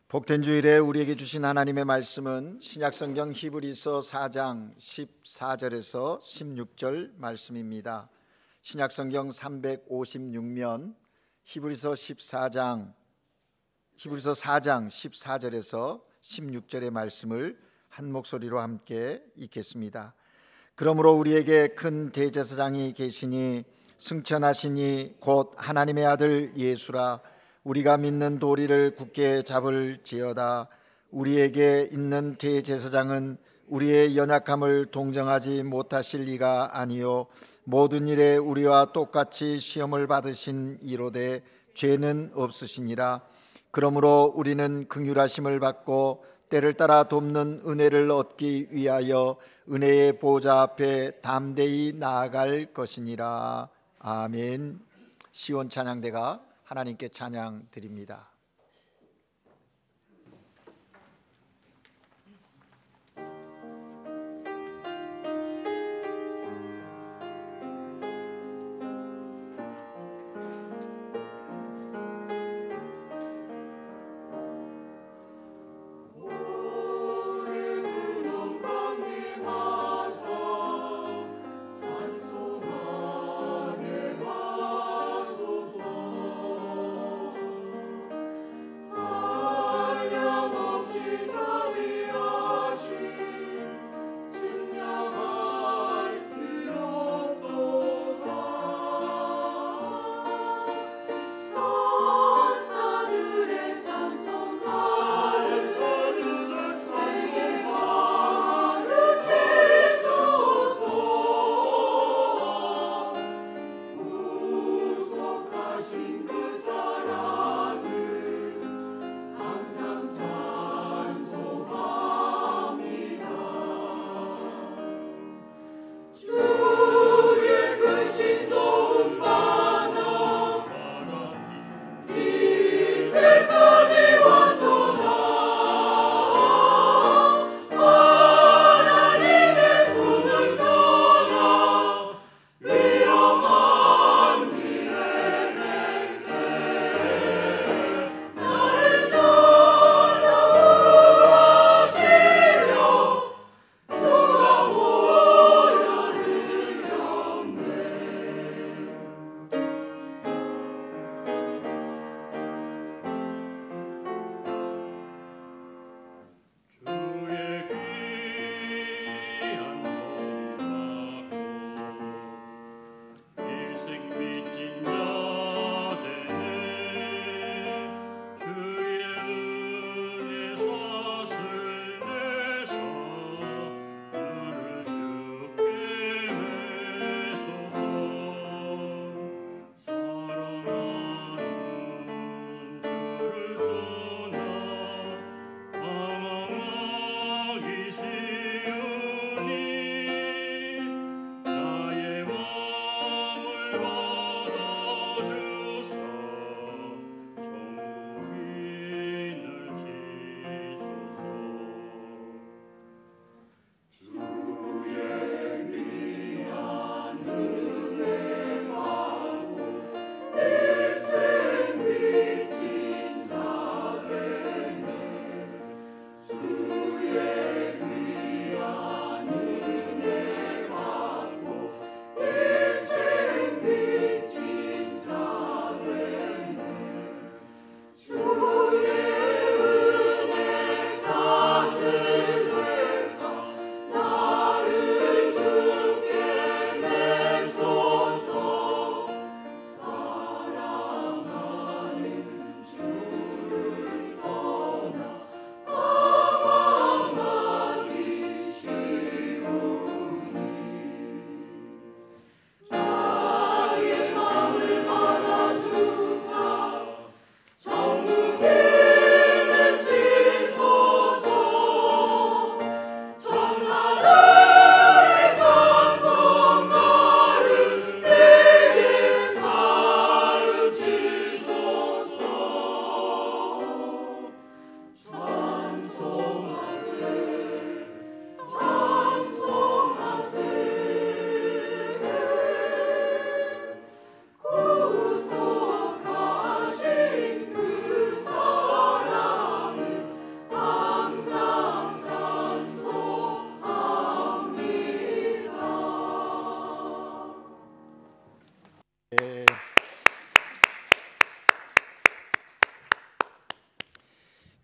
복된 주일에 우리에게 주신 하나님의 말씀은 신약성경 히브리서 4장 14절에서 16절 말씀입니다. 신약성경 356면 히브리서 4장 14절에서 16절의 말씀을 한 목소리로 함께 읽겠습니다. 그러므로 우리에게 큰 대제사장이 계시니 승천하시니 곧 하나님의 아들 예수라. 우리가 믿는 도리를 굳게 잡을지어다. 우리에게 있는 대제사장은 우리의 연약함을 동정하지 못하실 리가 아니요 모든 일에 우리와 똑같이 시험을 받으신 이로되 죄는 없으시니라. 그러므로 우리는 긍휼하심을 받고 때를 따라 돕는 은혜를 얻기 위하여 은혜의 보좌 앞에 담대히 나아갈 것이니라. 아멘. 시온 찬양대가 하나님께 찬양 드립니다.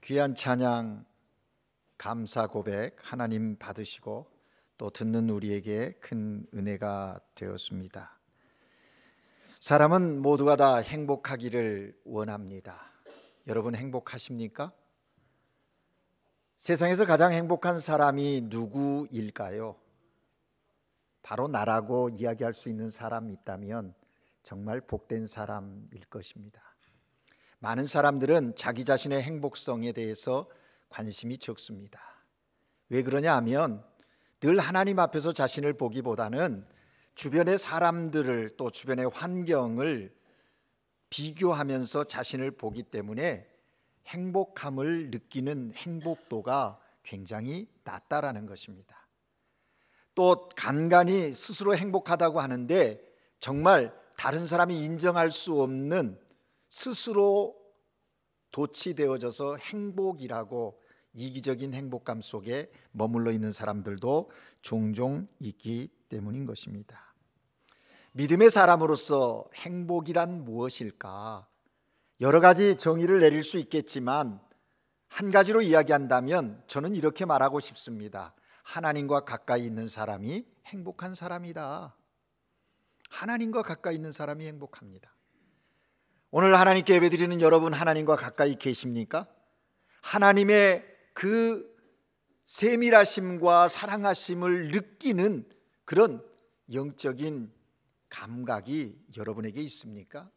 귀한 찬양, 감사 고백 하나님 받으시고 또 듣는 우리에게 큰 은혜가 되었습니다. 사람은 모두가 다 행복하기를 원합니다. 여러분 행복하십니까? 세상에서 가장 행복한 사람이 누구일까요? 바로 나라고 이야기할 수 있는 사람이 있다면 정말 복된 사람일 것입니다. 많은 사람들은 자기 자신의 행복성에 대해서 관심이 적습니다. 왜 그러냐 하면 늘 하나님 앞에서 자신을 보기보다는 주변의 사람들을 또 주변의 환경을 비교하면서 자신을 보기 때문에 행복함을 느끼는 행복도가 굉장히 낮다라는 것입니다. 또 간간히 스스로 행복하다고 하는데 정말 다른 사람이 인정할 수 없는 스스로 도취되어져서 행복이라고 이기적인 행복감 속에 머물러 있는 사람들도 종종 있기 때문인 것입니다. 믿음의 사람으로서 행복이란 무엇일까? 여러 가지 정의를 내릴 수 있겠지만 한 가지로 이야기한다면 저는 이렇게 말하고 싶습니다. 하나님과 가까이 있는 사람이 행복한 사람이다. 하나님과 가까이 있는 사람이 행복합니다. 오늘 하나님께 예배드리는 여러분, 하나님과 가까이 계십니까? 하나님의 그 세밀하심과 사랑하심을 느끼는 그런 영적인 감각이 여러분에게 있습니까?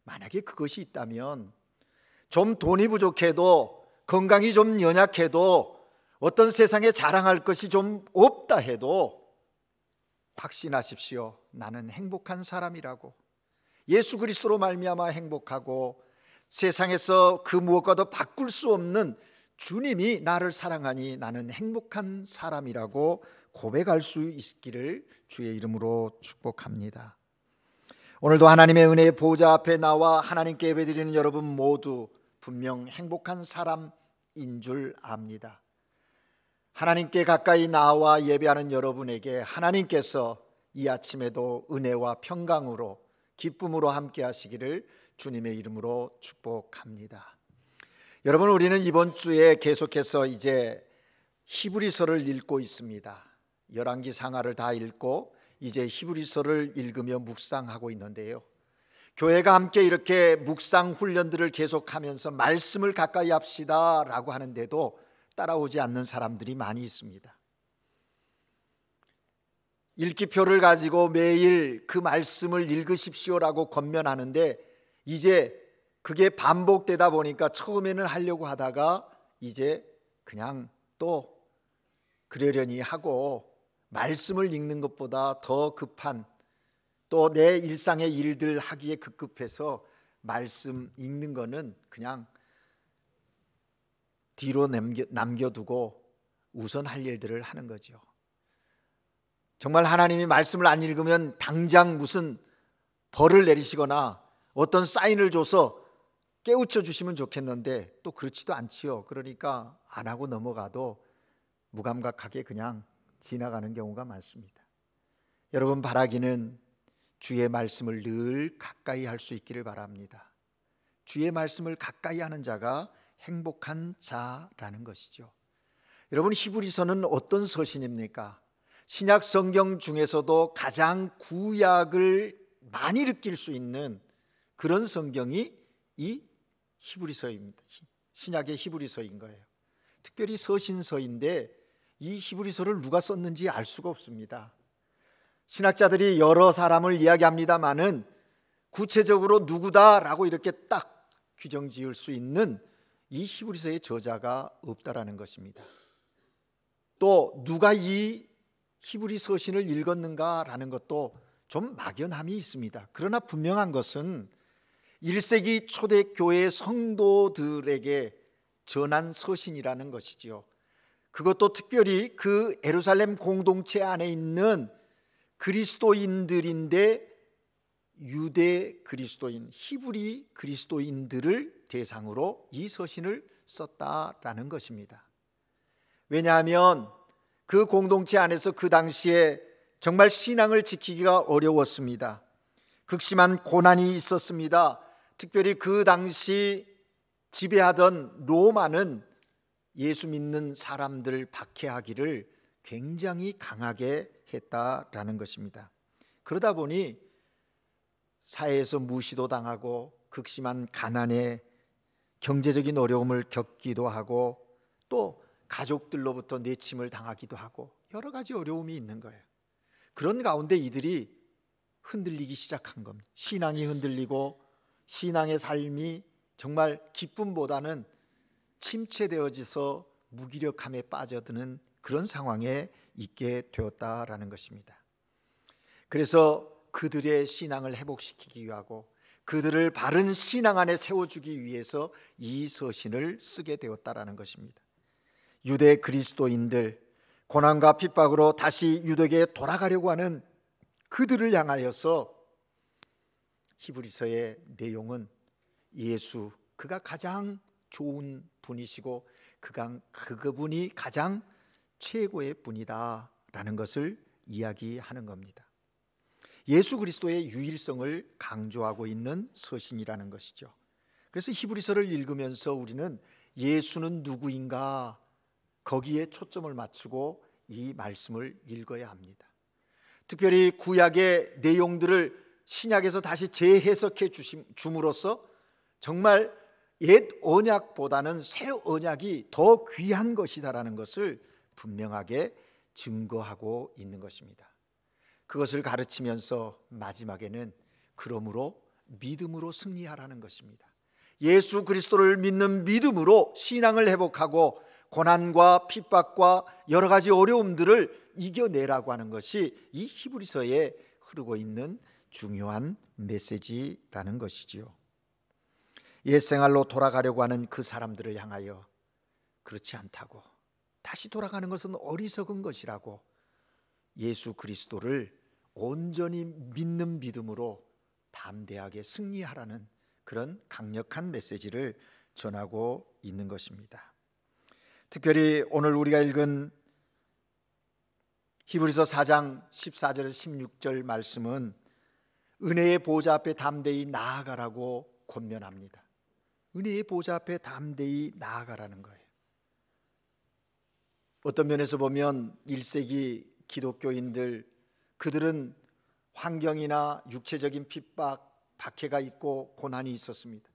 만약에 그것이 있다면 좀 돈이 부족해도, 건강이 좀 연약해도, 어떤 세상에 자랑할 것이 좀 없다 해도 확신하십시오. 나는 행복한 사람이라고. 예수 그리스도로 말미암아 행복하고 세상에서 그 무엇과도 바꿀 수 없는 주님이 나를 사랑하니 나는 행복한 사람이라고 고백할 수 있기를 주의 이름으로 축복합니다. 오늘도 하나님의 은혜의 보좌 앞에 나와 하나님께 예배드리는 여러분 모두 분명 행복한 사람인 줄 압니다. 하나님께 가까이 나와 예배하는 여러분에게 하나님께서 이 아침에도 은혜와 평강으로 기쁨으로 함께 하시기를 주님의 이름으로 축복합니다. 여러분, 우리는 이번 주에 계속해서 이제 히브리서를 읽고 있습니다. 열왕기 상하를 다 읽고 이제 히브리서를 읽으며 묵상하고 있는데요, 교회가 함께 이렇게 묵상 훈련들을 계속하면서 말씀을 가까이 합시다 라고 하는데도 따라오지 않는 사람들이 많이 있습니다. 읽기표를 가지고 매일 그 말씀을 읽으십시오라고 권면하는데 이제 그게 반복되다 보니까 처음에는 하려고 하다가 이제 그냥 또 그러려니 하고 말씀을 읽는 것보다 더 급한, 또 내 일상의 일들 하기에 급급해서 말씀 읽는 거는 그냥 뒤로 남겨두고 우선 할 일들을 하는 거죠. 정말 하나님이 말씀을 안 읽으면 당장 무슨 벌을 내리시거나 어떤 사인을 줘서 깨우쳐 주시면 좋겠는데 또 그렇지도 않지요. 그러니까 안 하고 넘어가도 무감각하게 그냥 지나가는 경우가 많습니다. 여러분, 바라기는 주의 말씀을 늘 가까이 할 수 있기를 바랍니다. 주의 말씀을 가까이 하는 자가 행복한 자라는 것이죠. 여러분, 히브리서는 어떤 서신입니까? 신약 성경 중에서도 가장 구약을 많이 느낄 수 있는 그런 성경이 이 히브리서입니다. 신약의 히브리서인 거예요. 특별히 서신서인데 이 히브리서를 누가 썼는지 알 수가 없습니다. 신학자들이 여러 사람을 이야기합니다마는 구체적으로 누구다라고 이렇게 딱 규정 지을 수 있는 이 히브리서의 저자가 없다라는 것입니다. 또 누가 이 히브리 서신을 읽었는가라는 것도 좀 막연함이 있습니다. 그러나 분명한 것은 1세기 초대교회 성도들에게 전한 서신이라는 것이지요. 그것도 특별히 그 예루살렘 공동체 안에 있는 그리스도인들인데 유대 그리스도인, 히브리 그리스도인들을 대상으로 이 서신을 썼다라는 것입니다. 왜냐하면 그 공동체 안에서 그 당시에 정말 신앙을 지키기가 어려웠습니다. 극심한 고난이 있었습니다. 특별히 그 당시 지배하던 로마는 예수 믿는 사람들 박해하기를 굉장히 강하게 했다라는 것입니다. 그러다 보니 사회에서 무시도 당하고 극심한 가난에 경제적인 어려움을 겪기도 하고 또 가족들로부터 내침을 당하기도 하고 여러 가지 어려움이 있는 거예요. 그런 가운데 이들이 흔들리기 시작한 겁니다. 신앙이 흔들리고 신앙의 삶이 정말 기쁨보다는 침체되어져서 무기력함에 빠져드는 그런 상황에 있게 되었다라는 것입니다. 그래서 그들의 신앙을 회복시키기 위하고 그들을 바른 신앙 안에 세워주기 위해서 이 서신을 쓰게 되었다라는 것입니다. 유대 그리스도인들, 고난과 핍박으로 다시 유대교에 돌아가려고 하는 그들을 향하여서 히브리서의 내용은 예수, 그가 가장 좋은 분이시고 그분이 가장 최고의 분이다 라는 것을 이야기하는 겁니다. 예수 그리스도의 유일성을 강조하고 있는 서신이라는 것이죠. 그래서 히브리서를 읽으면서 우리는 예수는 누구인가 거기에 초점을 맞추고 이 말씀을 읽어야 합니다. 특별히 구약의 내용들을 신약에서 다시 재해석해 줌으로써 정말 옛 언약보다는 새 언약이 더 귀한 것이다라는 것을 분명하게 증거하고 있는 것입니다. 그것을 가르치면서 마지막에는 그러므로 믿음으로 승리하라는 것입니다. 예수 그리스도를 믿는 믿음으로 신앙을 회복하고 고난과 핍박과 여러 가지 어려움들을 이겨내라고 하는 것이 이 히브리서에 흐르고 있는 중요한 메시지라는 것이지요. 옛생활로 돌아가려고 하는 그 사람들을 향하여 그렇지 않다고, 다시 돌아가는 것은 어리석은 것이라고, 예수 그리스도를 온전히 믿는 믿음으로 담대하게 승리하라는 그런 강력한 메시지를 전하고 있는 것입니다. 특별히 오늘 우리가 읽은 히브리서 4장 14절 16절 말씀은 은혜의 보좌 앞에 담대히 나아가라고 권면합니다. 은혜의 보좌 앞에 담대히 나아가라는 거예요. 어떤 면에서 보면 1세기 기독교인들, 그들은 환경이나 육체적인 핍박, 박해가 있고 고난이 있었습니다.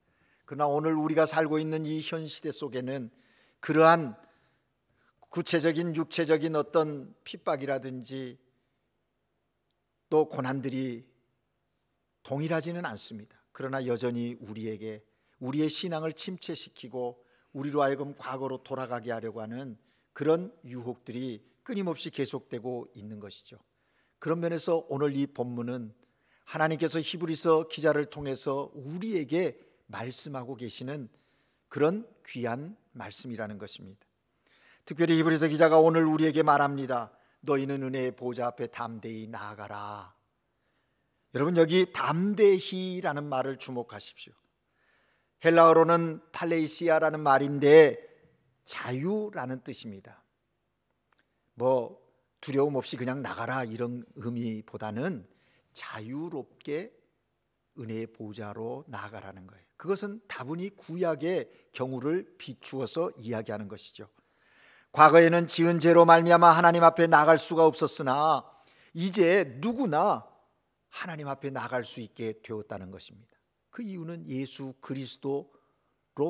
그러나 오늘 우리가 살고 있는 이 현 시대 속에는 그러한 구체적인 육체적인 어떤 핍박이라든지 또 고난들이 동일하지는 않습니다. 그러나 여전히 우리에게 우리의 신앙을 침체시키고 우리로 하여금 과거로 돌아가게 하려고 하는 그런 유혹들이 끊임없이 계속되고 있는 것이죠. 그런 면에서 오늘 이 본문은 하나님께서 히브리서 기자를 통해서 우리에게 말씀하고 계시는 그런 귀한 말씀이라는 것입니다. 특별히 히브리서 기자가 오늘 우리에게 말합니다. 너희는 은혜의 보좌 앞에 담대히 나아가라. 여러분, 여기 담대히라는 말을 주목하십시오. 헬라어로는 팔레이시아라는 말인데 자유라는 뜻입니다. 뭐 두려움 없이 그냥 나가라 이런 의미보다는 자유롭게 은혜의 보좌로 나아가라는 거예요. 그것은 다분히 구약의 경우를 비추어서 이야기하는 것이죠. 과거에는 지은 죄로 말미암아 하나님 앞에 나갈 수가 없었으나 이제 누구나 하나님 앞에 나갈 수 있게 되었다는 것입니다. 그 이유는 예수 그리스도로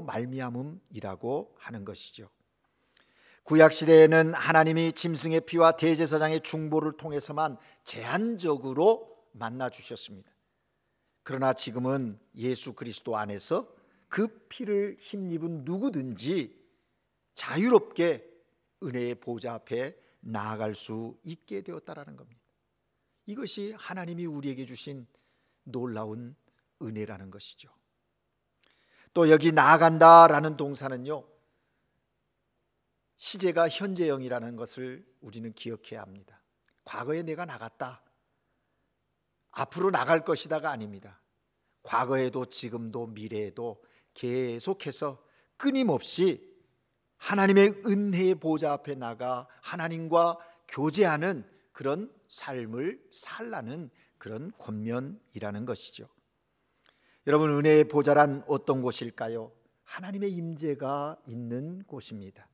말미암음이라고 하는 것이죠. 구약 시대에는 하나님이 짐승의 피와 대제사장의 중보를 통해서만 제한적으로 만나 주셨습니다. 그러나 지금은 예수 그리스도 안에서 그 피를 힘입은 누구든지 자유롭게 은혜의 보좌 앞에 나아갈 수 있게 되었다라는 겁니다. 이것이 하나님이 우리에게 주신 놀라운 은혜라는 것이죠. 또 여기 나아간다라는 동사는요, 시제가 현재형이라는 것을 우리는 기억해야 합니다. 과거에 내가 나갔다, 앞으로 나갈 것이다가 아닙니다. 과거에도 지금도 미래에도 계속해서 끊임없이 하나님의 은혜의 보좌 앞에 나가 하나님과 교제하는 그런 삶을 살라는 그런 권면이라는 것이죠. 여러분, 은혜의 보좌란 어떤 곳일까요? 하나님의 임재가 있는 곳입니다.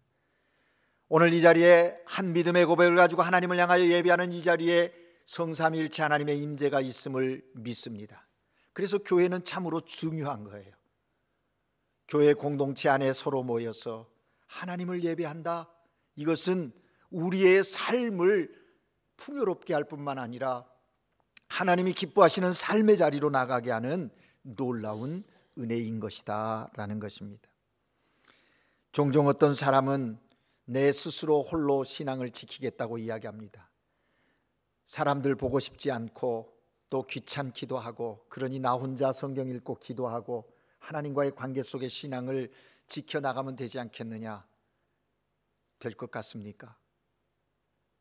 오늘 이 자리에 한 믿음의 고백을 가지고 하나님을 향하여 예배하는 이 자리에 성삼위일체 하나님의 임재가 있음을 믿습니다. 그래서 교회는 참으로 중요한 거예요. 교회 공동체 안에 서로 모여서 하나님을 예배한다. 이것은 우리의 삶을 풍요롭게 할 뿐만 아니라 하나님이 기뻐하시는 삶의 자리로 나가게 하는 놀라운 은혜인 것이다 라는 것입니다. 종종 어떤 사람은 내 스스로 홀로 신앙을 지키겠다고 이야기합니다. 사람들 보고 싶지 않고 또 귀찮기도 하고, 그러니 나 혼자 성경 읽고 기도하고 하나님과의 관계 속의 신앙을 지켜나가면 되지 않겠느냐. 될 것 같습니까?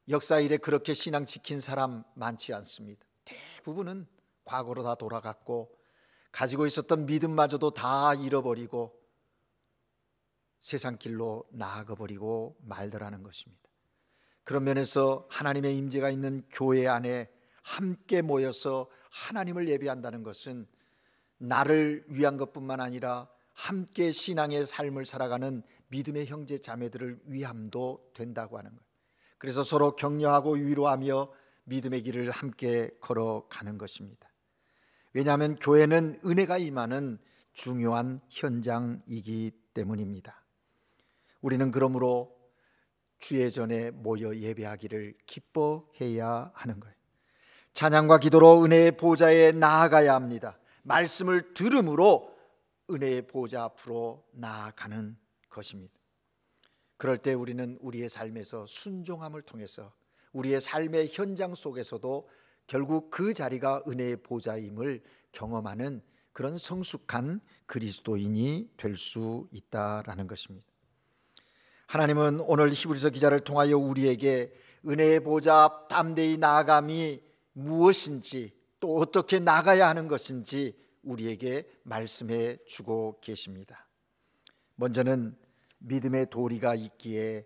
역사 이래 그렇게 신앙 지킨 사람 많지 않습니다. 대부분은 과거로 다 돌아갔고 가지고 있었던 믿음마저도 다 잃어버리고 세상 길로 나아가버리고 말더라는 것입니다. 그런 면에서 하나님의 임재가 있는 교회 안에 함께 모여서 하나님을 예배한다는 것은 나를 위한 것뿐만 아니라 함께 신앙의 삶을 살아가는 믿음의 형제 자매들을 위함도 된다고 하는 거예요. 그래서 서로 격려하고 위로하며 믿음의 길을 함께 걸어가는 것입니다. 왜냐하면 교회는 은혜가 임하는 중요한 현장이기 때문입니다. 우리는 그러므로 주의 전에 모여 예배하기를 기뻐해야 하는 거예요. 찬양과 기도로 은혜의 보좌에 나아가야 합니다. 말씀을 들음으로 은혜의 보좌 앞으로 나아가는 것입니다. 그럴 때 우리는 우리의 삶에서 순종함을 통해서 우리의 삶의 현장 속에서도 결국 그 자리가 은혜의 보좌임을 경험하는 그런 성숙한 그리스도인이 될 수 있다라는 것입니다. 하나님은 오늘 히브리서 기자를 통하여 우리에게 은혜의 보좌 앞 담대히 나아감이 무엇인지 또 어떻게 나가야 하는 것인지 우리에게 말씀해 주고 계십니다. 먼저는 믿음의 도리가 있기에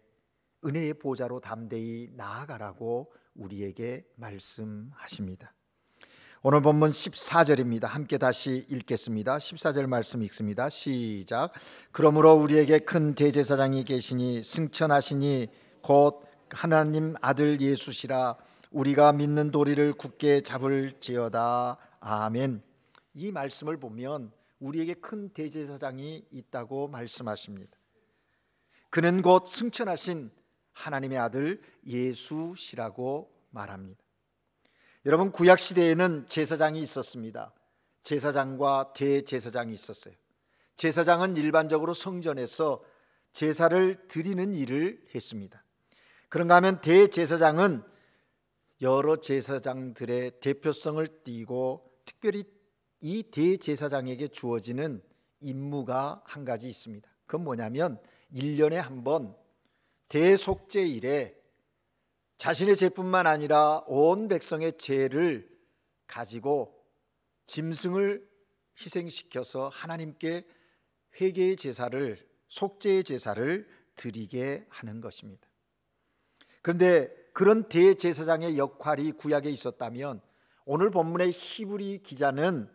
은혜의 보좌로 담대히 나아가라고 우리에게 말씀하십니다. 오늘 본문 14절입니다. 함께 다시 읽겠습니다. 14절 말씀 읽습니다. 시작. 그러므로 우리에게 큰 대제사장이 계시니 승천하시니 곧 하나님 아들 예수시라. 우리가 믿는 도리를 굳게 잡을지어다. 아멘. 이 말씀을 보면 우리에게 큰 대제사장이 있다고 말씀하십니다. 그는 곧 승천하신 하나님의 아들 예수시라고 말합니다. 여러분, 구약 시대에는 제사장이 있었습니다. 제사장과 대제사장이 있었어요. 제사장은 일반적으로 성전에서 제사를 드리는 일을 했습니다. 그런가 하면 대제사장은 여러 제사장들의 대표성을 띠고 특별히 이 대제사장에게 주어지는 임무가 한 가지 있습니다. 그건 뭐냐면 1년에 한 번 대속죄일에 자신의 죄뿐만 아니라 온 백성의 죄를 가지고 짐승을 희생시켜서 하나님께 회개의 제사를, 속죄의 제사를 드리게 하는 것입니다. 그런데 그런 대제사장의 역할이 구약에 있었다면 오늘 본문의 히브리 기자는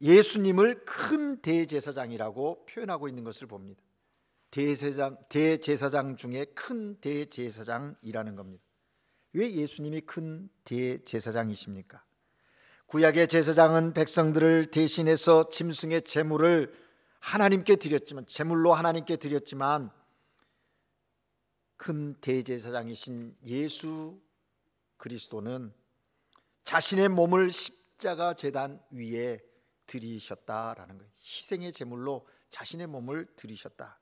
예수님을 큰 대제사장이라고 표현하고 있는 것을 봅니다. 대제사장 중에 큰 대제사장이라는 겁니다. 왜 예수님이 큰 대제사장이십니까? 구약의 제사장은 백성들을 대신해서 짐승의 제물을 하나님께 드렸지만, 제물로 하나님께 드렸지만 큰 대제사장이신 예수 그리스도는 자신의 몸을 십자가 제단 위에 드리셨다라는 거예요. 희생의 제물로 자신의 몸을 드리셨다.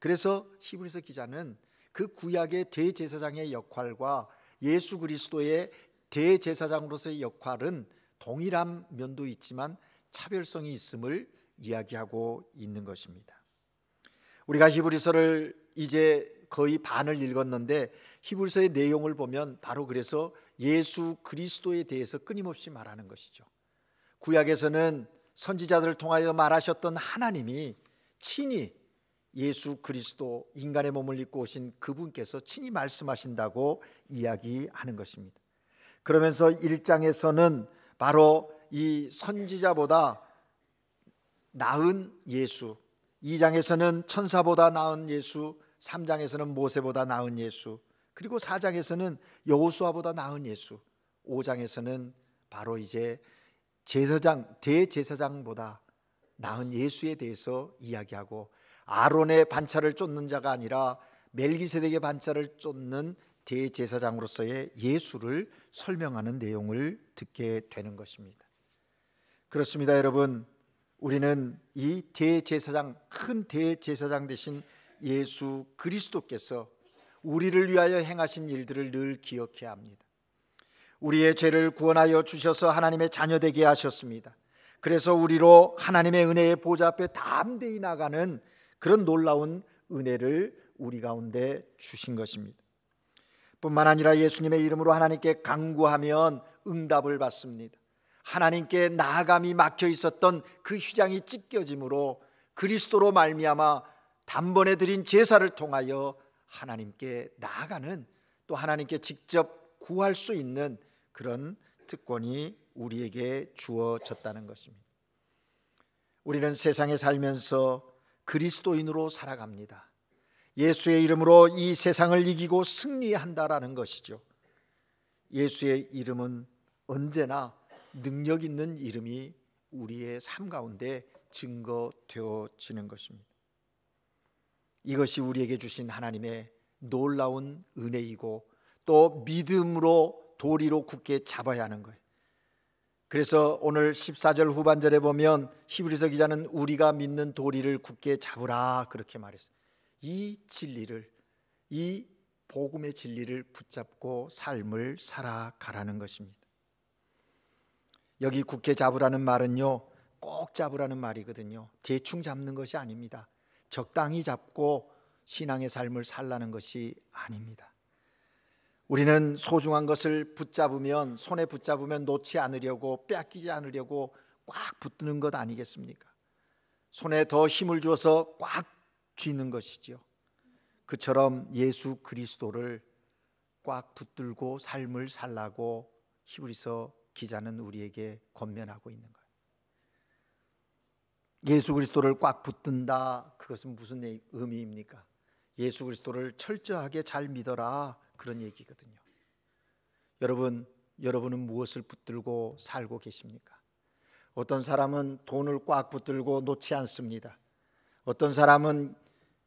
그래서 히브리서 기자는 그 구약의 대제사장의 역할과 예수 그리스도의 대제사장으로서의 역할은 동일한 면도 있지만 차별성이 있음을 이야기하고 있는 것입니다. 우리가 히브리서를 이제 거의 반을 읽었는데 히브리서의 내용을 보면 바로 그래서 예수 그리스도에 대해서 끊임없이 말하는 것이죠. 구약에서는 선지자들을 통하여 말하셨던 하나님이 친히 예수 그리스도 인간의 몸을 입고 오신 그분께서 친히 말씀하신다고 이야기하는 것입니다. 그러면서 1장에서는 바로 이 선지자보다 나은 예수, 2장에서는 천사보다 나은 예수, 3장에서는 모세보다 나은 예수, 그리고 4장에서는 여호수아보다 나은 예수, 5장에서는 바로 이제 제사장, 대제사장보다 나은 예수에 대해서 이야기하고, 아론의 반차를 쫓는 자가 아니라 멜기세덱의 반차를 쫓는 대제사장으로서의 예수를 설명하는 내용을 듣게 되는 것입니다. 그렇습니다, 여러분. 우리는 이 대제사장, 큰 대제사장 되신 예수 그리스도께서 우리를 위하여 행하신 일들을 늘 기억해야 합니다. 우리의 죄를 구원하여 주셔서 하나님의 자녀 되게 하셨습니다. 그래서 우리로 하나님의 은혜의 보좌 앞에 담대히 나가는 그런 놀라운 은혜를 우리 가운데 주신 것입니다. 뿐만 아니라 예수님의 이름으로 하나님께 간구하면 응답을 받습니다. 하나님께 나아감이 막혀 있었던 그 휘장이 찢겨짐으로 그리스도로 말미암아 단번에 드린 제사를 통하여 하나님께 나아가는, 또 하나님께 직접 구할 수 있는 그런 특권이 우리에게 주어졌다는 것입니다. 우리는 세상에 살면서 그리스도인으로 살아갑니다. 예수의 이름으로 이 세상을 이기고 승리한다라는 것이죠. 예수의 이름은 언제나 능력 있는 이름이 우리의 삶 가운데 증거되어지는 것입니다. 이것이 우리에게 주신 하나님의 놀라운 은혜이고, 또 믿음으로 도리로 굳게 잡아야 하는 거예요. 그래서 오늘 14절 후반절에 보면 히브리서 기자는 우리가 믿는 도리를 굳게 잡으라 그렇게 말했어요. 이 진리를, 이 복음의 진리를 붙잡고 삶을 살아가라는 것입니다. 여기 굳게 잡으라는 말은요, 꼭 잡으라는 말이거든요. 대충 잡는 것이 아닙니다. 적당히 잡고 신앙의 삶을 살라는 것이 아닙니다. 우리는 소중한 것을 붙잡으면, 손에 붙잡으면 놓지 않으려고, 빼앗기지 않으려고 꽉 붙드는 것 아니겠습니까? 손에 더 힘을 주어서 꽉 쥐는 것이죠. 그처럼 예수 그리스도를 꽉 붙들고 삶을 살라고 히브리서 기자는 우리에게 권면하고 있는 거예요. 예수 그리스도를 꽉 붙든다, 그것은 무슨 의미입니까? 예수 그리스도를 철저하게 잘 믿어라, 그런 얘기거든요. 여러분은 무엇을 붙들고 살고 계십니까? 어떤 사람은 돈을 꽉 붙들고 놓지 않습니다. 어떤 사람은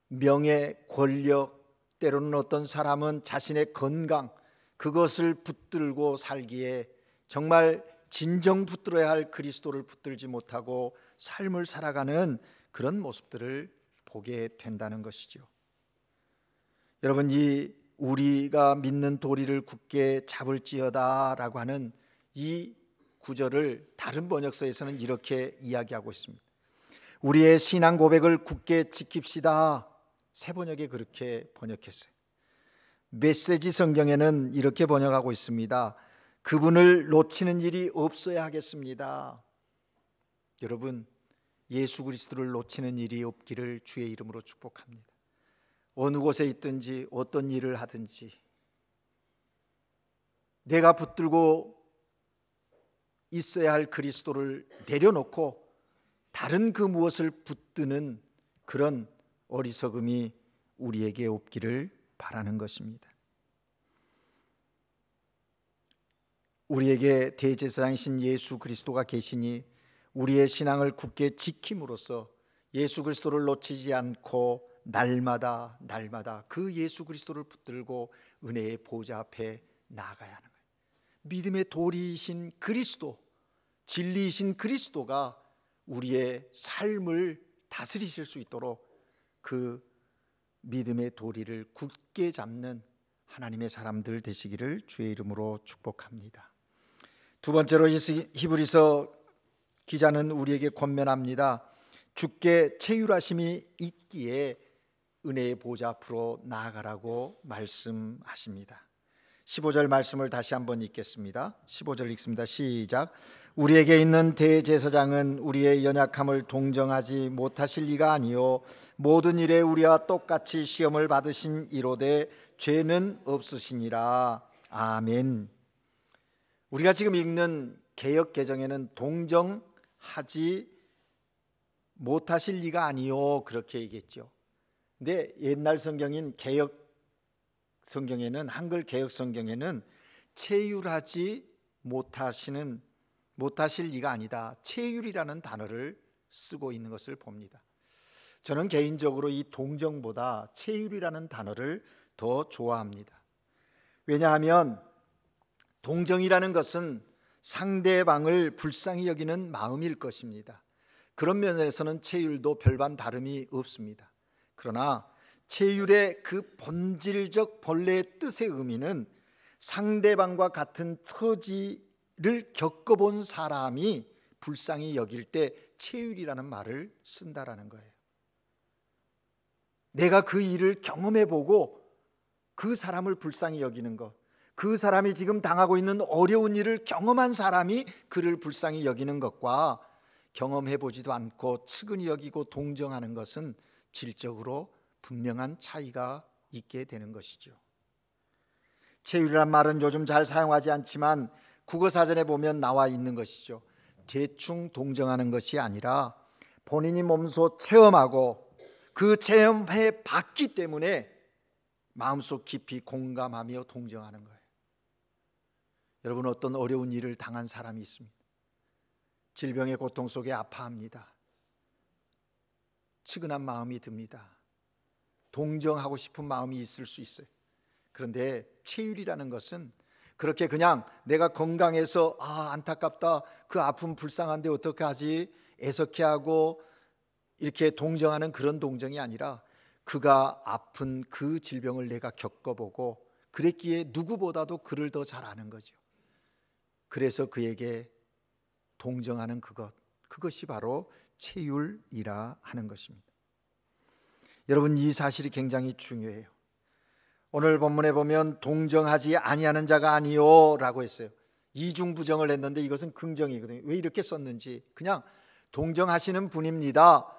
명예, 권력, 때로는 어떤 사람은 자신의 건강, 그것을 붙들고 살기에 정말 진정 붙들어야 할 그리스도를 붙들지 못하고 삶을 살아가는 그런 모습들을 보게 된다는 것이죠. 여러분, 이 우리가 믿는 도리를 굳게 잡을지어다 라고 하는 이 구절을 다른 번역서에서는 이렇게 이야기하고 있습니다. 우리의 신앙 고백을 굳게 지킵시다. 새 번역에 그렇게 번역했어요. 메시지 성경에는 이렇게 번역하고 있습니다. 그분을 놓치는 일이 없어야 하겠습니다. 여러분, 예수 그리스도를 놓치는 일이 없기를 주의 이름으로 축복합니다. 어느 곳에 있든지 어떤 일을 하든지 내가 붙들고 있어야 할 그리스도를 내려놓고 다른 그 무엇을 붙드는 그런 어리석음이 우리에게 없기를 바라는 것입니다. 우리에게 대제사장이신 예수 그리스도가 계시니 우리의 신앙을 굳게 지킴으로써 예수 그리스도를 놓치지 않고 날마다 그 예수 그리스도를 붙들고 은혜의 보좌 앞에 나아가야 하는 거예요. 믿음의 도리이신 그리스도, 진리이신 그리스도가 우리의 삶을 다스리실 수 있도록 그 믿음의 도리를 굳게 잡는 하나님의 사람들 되시기를 주의 이름으로 축복합니다. 두 번째로 히브리서 기자는 우리에게 권면합니다. 주께 체휼하심이 있기에 은혜의 보좌 앞으로 나아가라고 말씀하십니다. 15절 말씀을 다시 한번 읽겠습니다. 15절 읽습니다. 시작. 우리에게 있는 대제사장은 우리의 연약함을 동정하지 못하실 리가 아니요 모든 일에 우리와 똑같이 시험을 받으신 이로되 죄는 없으시니라. 아멘. 우리가 지금 읽는 개역 개정에는 동정하지 못하실 리가 아니요, 그렇게 얘기했죠. 근데 옛날 성경인 개역 성경에는, 한글 개역 성경에는 체휼하지 못하실 리가 아니다, 체휼이라는 단어를 쓰고 있는 것을 봅니다. 저는 개인적으로 이 동정보다 체휼이라는 단어를 더 좋아합니다. 왜냐하면 동정이라는 것은 상대방을 불쌍히 여기는 마음일 것입니다. 그런 면에서는 체휼도 별반 다름이 없습니다. 그러나 체휼의 그 본질적 본래의 뜻의 의미는 상대방과 같은 처지를 겪어본 사람이 불쌍히 여길 때 체휼이라는 말을 쓴다라는 거예요. 내가 그 일을 경험해보고 그 사람을 불쌍히 여기는 것, 그 사람이 지금 당하고 있는 어려운 일을 경험한 사람이 그를 불쌍히 여기는 것과 경험해보지도 않고 측은히 여기고 동정하는 것은 질적으로 분명한 차이가 있게 되는 것이죠. 체휼이란 말은 요즘 잘 사용하지 않지만 국어사전에 보면 나와 있는 것이죠. 대충 동정하는 것이 아니라 본인이 몸소 체험하고 그 체험해 봤기 때문에 마음속 깊이 공감하며 동정하는 거예요. 여러분, 어떤 어려운 일을 당한 사람이 있습니다. 질병의 고통 속에 아파합니다. 측은한 마음이 듭니다. 동정하고 싶은 마음이 있을 수 있어요. 그런데 체휼이라는 것은 그렇게 그냥 내가 건강해서 안타깝다, 그 아픔 불쌍한데 어떻게 하지, 애석해하고 이렇게 동정하는 그런 동정이 아니라 그가 아픈 그 질병을 내가 겪어보고 그랬기에 누구보다도 그를 더 잘 아는 거죠. 그래서 그에게 동정하는 그것이 바로 체휼이라 하는 것입니다. 여러분, 이 사실이 굉장히 중요해요. 오늘 본문에 보면 동정하지 아니하는 자가 아니요 라고 했어요. 이중부정을 했는데 이것은 긍정이거든요. 왜 이렇게 썼는지, 그냥 동정하시는 분입니다.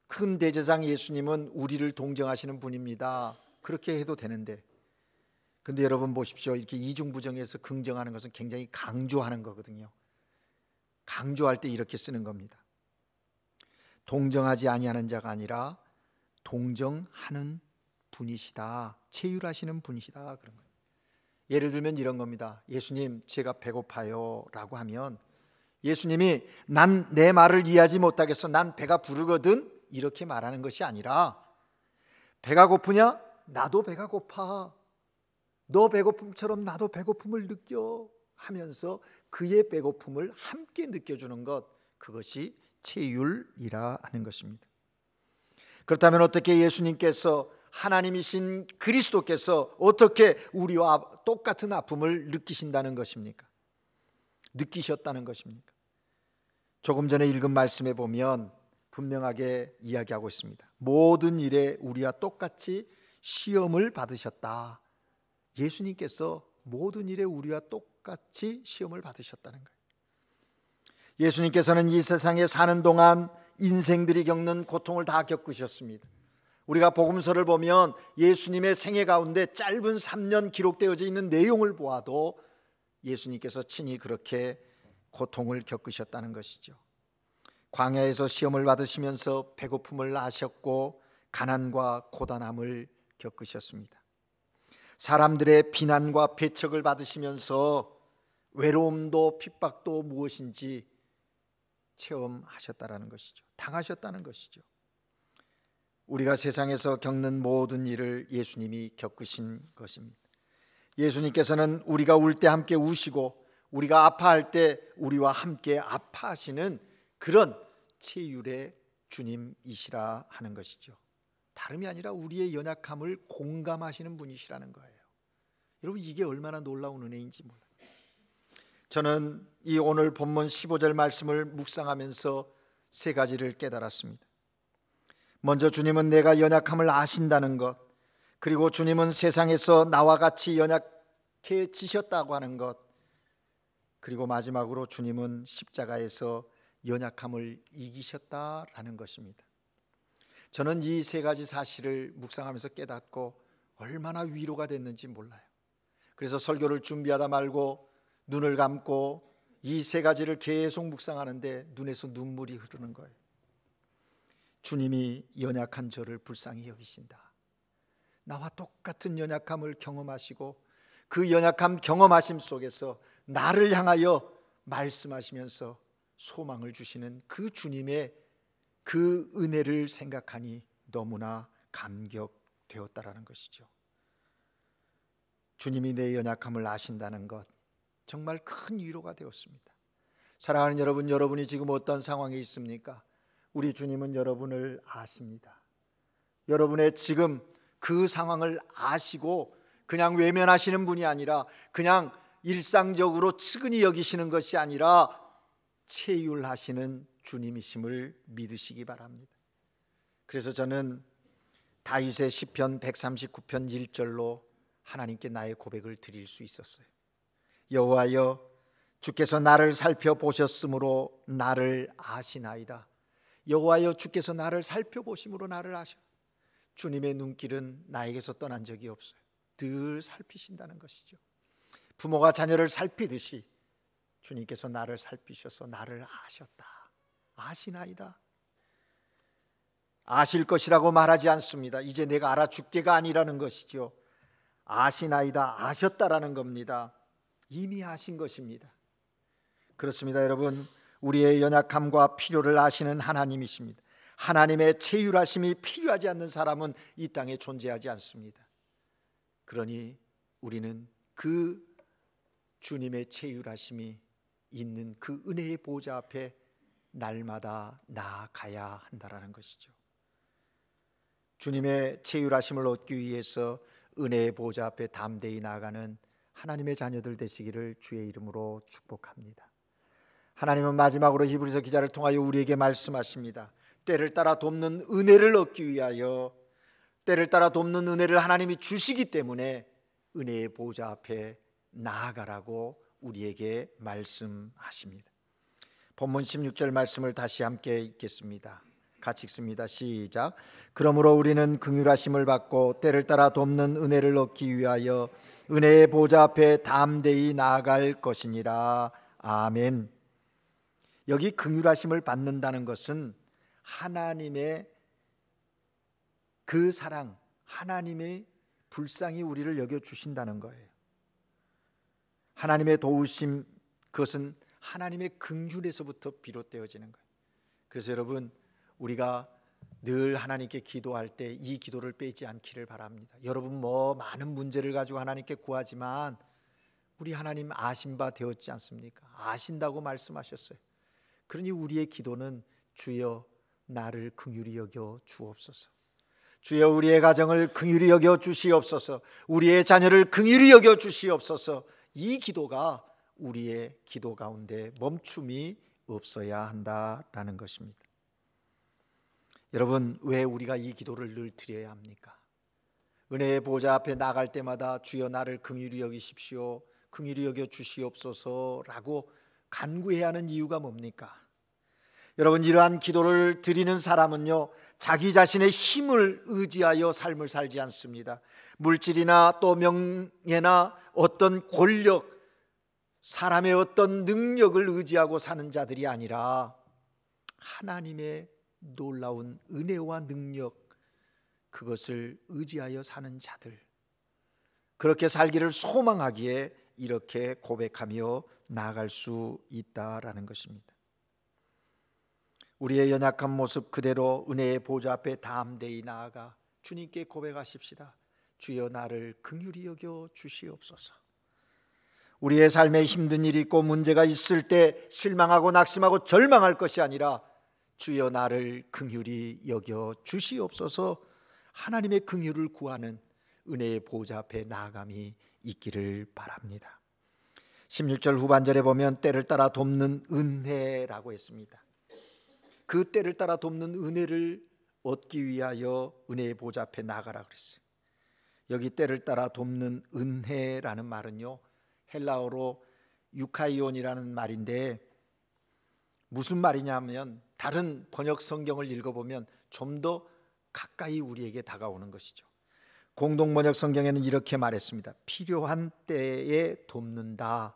큰 대제사장 예수님은 우리를 동정하시는 분입니다, 그렇게 해도 되는데, 근데 여러분 보십시오. 이렇게 이중부정해서 긍정하는 것은 굉장히 강조하는 거거든요. 강조할 때 이렇게 쓰는 겁니다. 동정하지 아니하는 자가 아니라 동정하는 분이시다, 체휼하시는 분이시다, 그런 거예요. 예를 들면 이런 겁니다. 예수님, 제가 배고파요 라고 하면 예수님이 난 내 말을 이해하지 못하겠어, 난 배가 부르거든, 이렇게 말하는 것이 아니라 배가 고프냐? 나도 배가 고파, 너 배고픔처럼 나도 배고픔을 느껴 하면서 그의 배고픔을 함께 느껴주는 것, 그것이 체휼이라 하는 것입니다. 그렇다면 어떻게 예수님께서, 하나님이신 그리스도께서 어떻게 우리와 똑같은 아픔을 느끼신다는 것입니까? 느끼셨다는 것입니까? 조금 전에 읽은 말씀에 보면 분명하게 이야기하고 있습니다. 모든 일에 우리와 똑같이 시험을 받으셨다. 예수님께서 모든 일에 우리와 똑같이 시험을 받으셨다는 거예요. 예수님께서는 이 세상에 사는 동안 인생들이 겪는 고통을 다 겪으셨습니다. 우리가 복음서를 보면 예수님의 생애 가운데 짧은 3년 기록되어져 있는 내용을 보아도 예수님께서 친히 그렇게 고통을 겪으셨다는 것이죠. 광야에서 시험을 받으시면서 배고픔을 아셨고 가난과 고단함을 겪으셨습니다. 사람들의 비난과 배척을 받으시면서 외로움도 핍박도 무엇인지 체험하셨다는 것이죠. 당하셨다는 것이죠. 우리가 세상에서 겪는 모든 일을 예수님이 겪으신 것입니다. 예수님께서는 우리가 울 때 함께 우시고 우리가 아파할 때 우리와 함께 아파하시는 그런 체휼의 주님이시라 하는 것이죠. 다름이 아니라 우리의 연약함을 공감하시는 분이시라는 거예요. 여러분, 이게 얼마나 놀라운 은혜인지 몰라요. 저는 이 오늘 본문 15절 말씀을 묵상하면서 세 가지를 깨달았습니다. 먼저 주님은 내가 연약함을 아신다는 것, 그리고 주님은 세상에서 나와 같이 연약해지셨다고 하는 것, 그리고 마지막으로 주님은 십자가에서 연약함을 이기셨다라는 것입니다. 저는 이 세 가지 사실을 묵상하면서 깨닫고 얼마나 위로가 됐는지 몰라요. 그래서 설교를 준비하다 말고 눈을 감고 이 세 가지를 계속 묵상하는데 눈에서 눈물이 흐르는 거예요. 주님이 연약한 저를 불쌍히 여기신다. 나와 똑같은 연약함을 경험하시고 그 연약함 경험하심 속에서 나를 향하여 말씀하시면서 소망을 주시는 그 주님의 그 은혜를 생각하니 너무나 감격되었다라는 것이죠. 주님이 내 연약함을 아신다는 것, 정말 큰 위로가 되었습니다. 사랑하는 여러분, 여러분이 지금 어떤 상황에 있습니까? 우리 주님은 여러분을 아십니다. 여러분의 지금 그 상황을 아시고 그냥 외면하시는 분이 아니라, 그냥 일상적으로 측은히 여기시는 것이 아니라 체휼하시는 주님이심을 믿으시기 바랍니다. 그래서 저는 다윗의 시편 139편 1절로 하나님께 나의 고백을 드릴 수 있었어요. 여호와여, 주께서 나를 살펴보셨으므로 나를 아시나이다. 여호와여, 주께서 나를 살펴보심으로 나를 아셔. 주님의 눈길은 나에게서 떠난 적이 없어요. 늘 살피신다는 것이죠. 부모가 자녀를 살피듯이 주님께서 나를 살피셔서 나를 아셨다. 아시나이다. 아실 것이라고 말하지 않습니다. 이제 내가 알아줄게가 아니라는 것이죠. 아시나이다, 아셨다라는 겁니다. 이미 아신 것입니다. 그렇습니다, 여러분. 우리의 연약함과 필요를 아시는 하나님이십니다. 하나님의 체휼하심이 필요하지 않는 사람은 이 땅에 존재하지 않습니다. 그러니 우리는 그 주님의 체휼하심이 있는 그 은혜의 보좌 앞에 날마다 나아가야 한다라는 것이죠. 주님의 체휼하심을 얻기 위해서 은혜의 보좌 앞에 담대히 나아가는 하나님의 자녀들 되시기를 주의 이름으로 축복합니다. 하나님은 마지막으로 히브리서 기자를 통하여 우리에게 말씀하십니다. 때를 따라 돕는 은혜를 얻기 위하여, 때를 따라 돕는 은혜를 하나님이 주시기 때문에 은혜의 보좌 앞에 나아가라고 우리에게 말씀하십니다. 본문 16절 말씀을 다시 함께 읽겠습니다. 같이 읽습니다. 시작. 그러므로 우리는 긍휼하심을 받고 때를 따라 돕는 은혜를 얻기 위하여 은혜의 보좌 앞에 담대히 나아갈 것이니라. 아멘. 여기 긍휼하심을 받는다는 것은 하나님의 그 사랑, 하나님의 불쌍히 우리를 여겨주신다는 거예요. 하나님의 도우심, 그것은 하나님의 긍휼에서부터 비롯되어지는 거예요. 그래서 여러분, 우리가 늘 하나님께 기도할 때 이 기도를 빼지 않기를 바랍니다. 여러분 많은 문제를 가지고 하나님께 구하지만 우리 하나님 아신 바 되었지 않습니까? 아신다고 말씀하셨어요. 그러니 우리의 기도는 주여 나를 긍휼히 여겨 주옵소서. 주여 우리의 가정을 긍휼히 여겨 주시옵소서. 우리의 자녀를 긍휼히 여겨 주시옵소서. 이 기도가 우리의 기도 가운데 멈춤이 없어야 한다라는 것입니다. 여러분, 왜 우리가 이 기도를 늘 드려야 합니까? 은혜의 보좌 앞에 나갈 때마다 주여 나를 긍휼히 여기십시오, 긍휼히 여겨 주시옵소서라고 간구해야 하는 이유가 뭡니까? 여러분, 이러한 기도를 드리는 사람은요, 자기 자신의 힘을 의지하여 삶을 살지 않습니다. 물질이나 또 명예나 어떤 권력, 사람의 어떤 능력을 의지하고 사는 자들이 아니라 하나님의 놀라운 은혜와 능력, 그것을 의지하여 사는 자들, 그렇게 살기를 소망하기에 이렇게 고백하며 나아갈 수 있다라는 것입니다. 우리의 연약한 모습 그대로 은혜의 보좌 앞에 담대히 나아가 주님께 고백하십시다. 주여 나를 긍휼히 여겨 주시옵소서. 우리의 삶에 힘든 일이 있고 문제가 있을 때 실망하고 낙심하고 절망할 것이 아니라 주여 나를 긍휼히 여겨 주시옵소서, 하나님의 긍휼을 구하는 은혜의 보좌 앞에 나아감이 있기를 바랍니다. 16절 후반절에 보면 때를 따라 돕는 은혜라고 했습니다. 그 때를 따라 돕는 은혜를 얻기 위하여 은혜의 보좌 앞에 나가라 그랬어요. 여기 때를 따라 돕는 은혜라는 말은요, 헬라어로 유카이온이라는 말인데 무슨 말이냐면 다른 번역 성경을 읽어보면 좀 더 가까이 우리에게 다가오는 것이죠. 공동 번역 성경에는 이렇게 말했습니다. 필요한 때에 돕는다,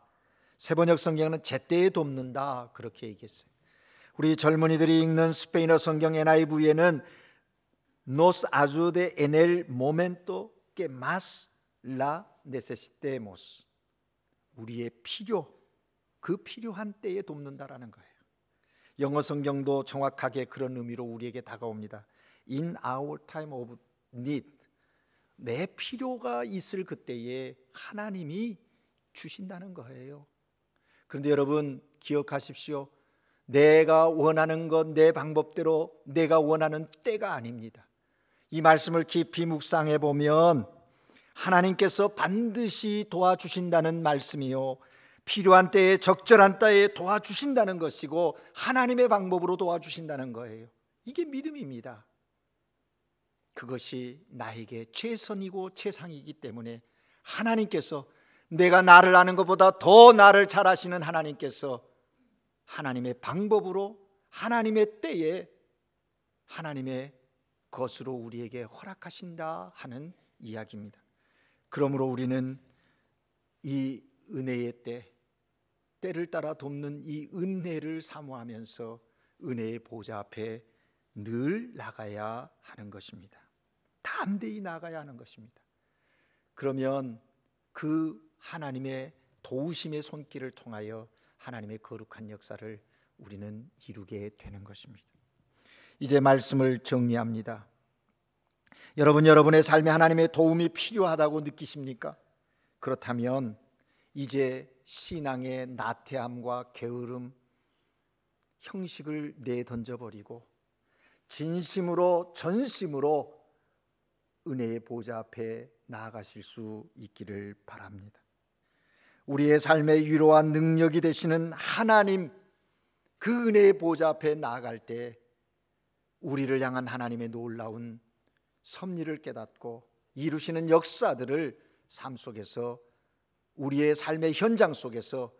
세번역 성경은 제때에 돕는다 그렇게 얘기했어요. 우리 젊은이들이 읽는 스페인어 성경 NIV에는 Nos ayude en el momento que más la necesitemos. 우리의 그 필요한 때에 돕는다라는 거예요. 영어 성경도 정확하게 그런 의미로 우리에게 다가옵니다. In our time of need. 내 필요가 있을 그때에 하나님이 주신다는 거예요. 그런데 여러분 기억하십시오. 내가 원하는 것, 내 방법대로 내가 원하는 때가 아닙니다. 이 말씀을 깊이 묵상해 보면 하나님께서 반드시 도와주신다는 말씀이요, 필요한 때에 적절한 때에 도와주신다는 것이고 하나님의 방법으로 도와주신다는 거예요. 이게 믿음입니다. 그것이 나에게 최선이고 최상이기 때문에 하나님께서, 내가 나를 아는 것보다 더 나를 잘 아시는 하나님께서 하나님의 방법으로 하나님의 때에 하나님의 것으로 우리에게 허락하신다 하는 이야기입니다. 그러므로 우리는 이 은혜의 때를 따라 돕는 이 은혜를 사모하면서 은혜의 보좌 앞에 늘 나가야 하는 것입니다. 담대히 나가야 하는 것입니다. 그러면 그 하나님의 도우심의 손길을 통하여 하나님의 거룩한 역사를 우리는 이루게 되는 것입니다. 이제 말씀을 정리합니다. 여러분의 삶에 하나님의 도움이 필요하다고 느끼십니까? 그렇다면 이제 신앙의 나태함과 게으름, 형식을 내던져버리고 진심으로 전심으로 은혜의 보좌 앞에 나아가실 수 있기를 바랍니다. 우리의 삶의 위로와 능력이 되시는 하나님, 그 은혜의 보좌 앞에 나아갈 때 우리를 향한 하나님의 놀라운 섭리를 깨닫고 이루시는 역사들을 삶 속에서, 우리의 삶의 현장 속에서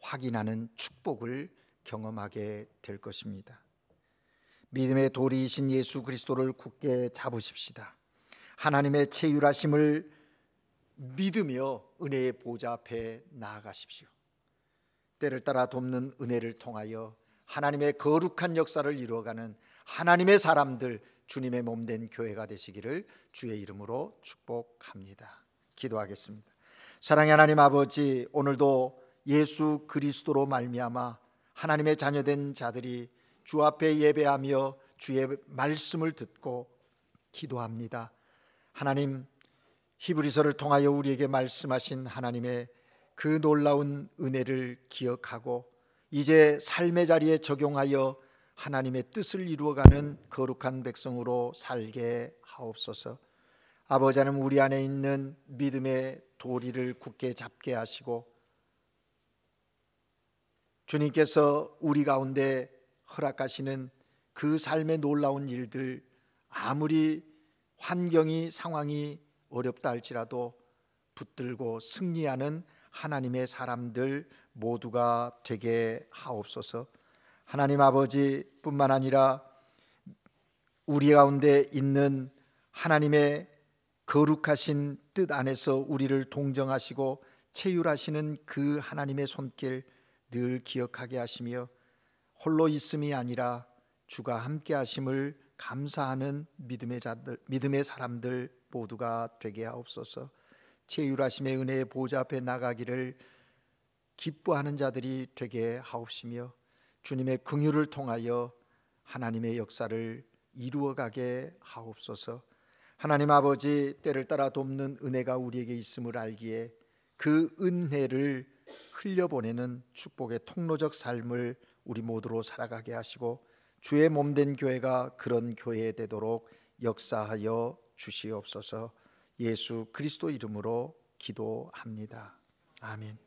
확인하는 축복을 경험하게 될 것입니다. 믿음의 도리이신 예수 그리스도를 굳게 잡으십시다. 하나님의 체휼하심을 믿으며 은혜의 보좌 앞에 나아가십시오. 때를 따라 돕는 은혜를 통하여 하나님의 거룩한 역사를 이루어가는 하나님의 사람들, 주님의 몸된 교회가 되시기를 주의 이름으로 축복합니다. 기도하겠습니다. 사랑의 하나님 아버지, 오늘도 예수 그리스도로 말미암아 하나님의 자녀된 자들이 주 앞에 예배하며 주의 말씀을 듣고 기도합니다. 하나님, 히브리서를 통하여 우리에게 말씀하신 하나님의 그 놀라운 은혜를 기억하고 이제 삶의 자리에 적용하여 하나님의 뜻을 이루어가는 거룩한 백성으로 살게 하옵소서. 아버지 하나님, 우리 안에 있는 믿음의 도리를 굳게 잡게 하시고 주님께서 우리 가운데 허락하시는 그 삶의 놀라운 일들, 아무리 환경이 상황이 어렵다 할지라도 붙들고 승리하는 하나님의 사람들 모두가 되게 하옵소서. 하나님 아버지 뿐만 아니라 우리 가운데 있는 하나님의 거룩하신 뜻 안에서 우리를 동정하시고 체휼하시는 그 하나님의 손길 늘 기억하게 하시며 홀로 있음이 아니라 주가 함께 하심을 감사하는 믿음의 사람들 모두가 되게 하옵소서. 체휼하심의 은혜의 보좌 앞에 나가기를 기뻐하는 자들이 되게 하옵시며 주님의 긍휼을 통하여 하나님의 역사를 이루어가게 하옵소서. 하나님 아버지, 때를 따라 돕는 은혜가 우리에게 있음을 알기에 그 은혜를 흘려보내는 축복의 통로적 삶을 우리 모두로 살아가게 하시고 주의 몸된 교회가 그런 교회 되도록 역사하여 주시옵소서. 예수 그리스도 이름으로 기도합니다. 아멘.